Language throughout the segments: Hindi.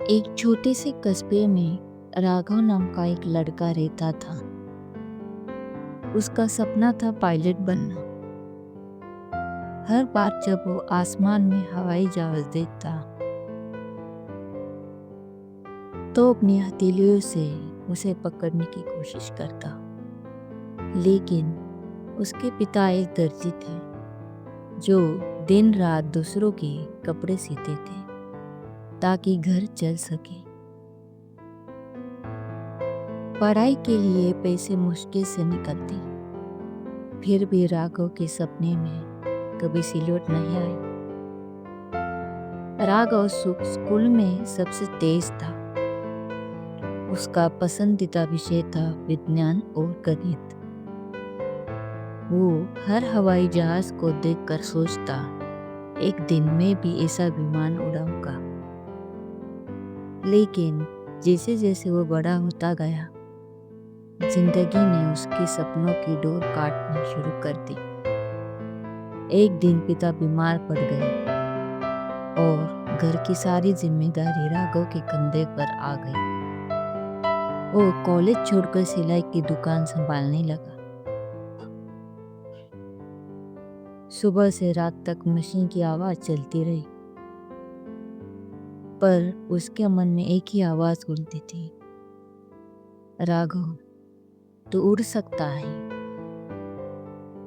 एक छोटे से कस्बे में राघव नाम का एक लड़का रहता था। उसका सपना था पायलट बनना। हर बार जब वो आसमान में हवाई जहाज देखता तो अपनी हथेलियों से उसे पकड़ने की कोशिश करता। लेकिन उसके पिता एक दर्जी थे जो दिन रात दूसरों के कपड़े सीते थे ताकि घर चल सके। पढ़ाई के लिए पैसे मुश्किल से निकलते, फिर भी राघव के सपने में कभी सिलवट नहीं आई। राघव स्कूल में सबसे तेज था। उसका पसंदीदा विषय था विज्ञान और गणित। वो हर हवाई जहाज को देखकर सोचता, एक दिन मैं भी ऐसा विमान उड़ाऊंगा। लेकिन जैसे जैसे वो बड़ा होता गया, जिंदगी ने उसके सपनों की डोर काटनी शुरू कर दी। एक दिन पिता बीमार पड़ गए और घर की सारी जिम्मेदारी राघव के कंधे पर आ गई। वो कॉलेज छोड़कर सिलाई की दुकान संभालने लगा। सुबह से रात तक मशीन की आवाज चलती रही, पर उसके मन में एक ही आवाज गूंजती थी, राघव तू उड़ सकता है।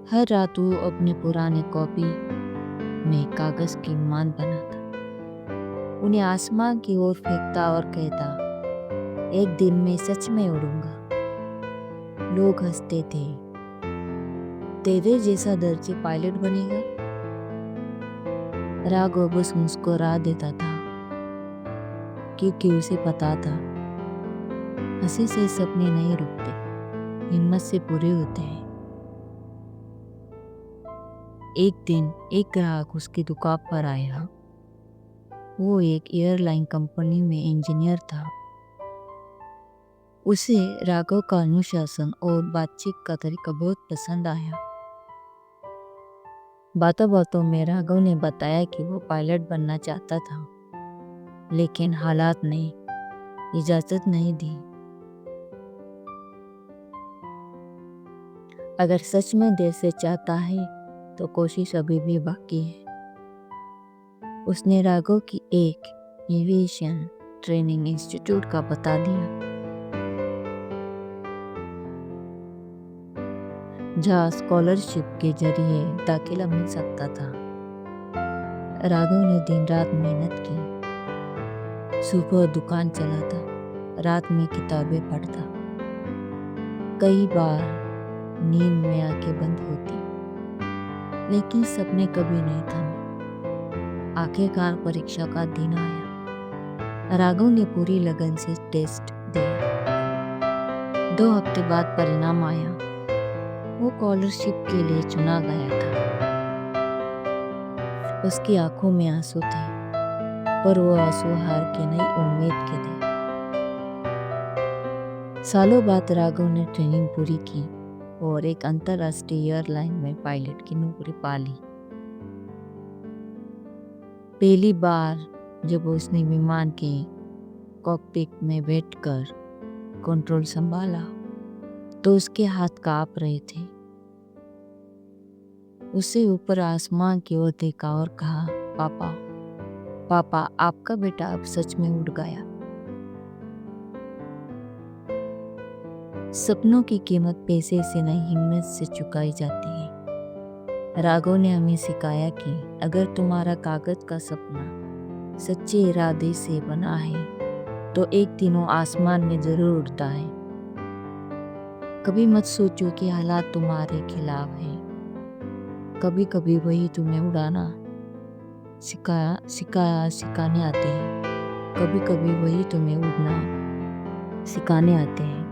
हर रात वो अपने पुराने कॉपी में कागज की विमान बनाता, उन्हें आसमान की ओर फेंकता और कहता, एक दिन मैं सच में उड़ूंगा। लोग हंसते थे, तेरे जैसा दर्जी पायलट बनेगा। राघव बस मुस्कुरा देता था, क्योंकि उसे पता था हंसी से सपने नहीं रुकते, हिम्मत से पूरे होते हैं। एक दिन एक ग्राहक उसकी दुकान पर आया। वो एक एयरलाइन कंपनी में इंजीनियर था। उसे राघव का अनुशासन और बातचीत का तरीका बहुत पसंद आया। बातों बातों में राघव ने बताया कि वो पायलट बनना चाहता था, लेकिन हालात ने इजाजत नहीं दी। अगर सच में दिल से चाहता है तो कोशिश अभी भी बाकी है। उसने राघव की एक एविएशन ट्रेनिंग इंस्टीट्यूट का बता दिया, जहाँ स्कॉलरशिप के जरिए दाखिला मिल सकता था। राघव ने दिन रात मेहनत की। सुबह दुकान चलाता, रात में किताबें पढ़ता। कई बार नींद में आंखें बंद होती, लेकिन सपने कभी नहीं थमे। आखिरकार परीक्षा का दिन आया। राघव ने पूरी लगन से टेस्ट दिया। 2 हफ्ते बाद परिणाम आया। वो स्कॉलरशिप के लिए चुना गया था। उसकी आंखों में आंसू थे, पर वो आंसू हार के नहीं, उम्मीद के थे। सालों बाद राघव ने ट्रेनिंग पूरी की और एक अंतर्राष्ट्रीय एयरलाइन में पायलट की नौकरी पा ली। पहली बार जब उसने विमान के कॉकपिट में बैठकर कंट्रोल संभाला तो उसके हाथ कांप रहे थे। उसे ऊपर आसमान की ओर देखा और कहा, पापा पापा आपका बेटा अब सच में उड़ गया। सपनों की कीमत पैसे से नहीं, हिम्मत से चुकाई जाती है। राघव ने हमें सिखाया कि अगर तुम्हारा कागज का सपना सच्चे इरादे से बना है तो एक दिन वो आसमान में जरूर उड़ता है। कभी मत सोचो कि हालात तुम्हारे खिलाफ है। कभी कभी वही तुम्हें उड़ाना सिखाने आते हैं। कभी कभी वही तुम्हें उड़ना सिखाने आते हैं।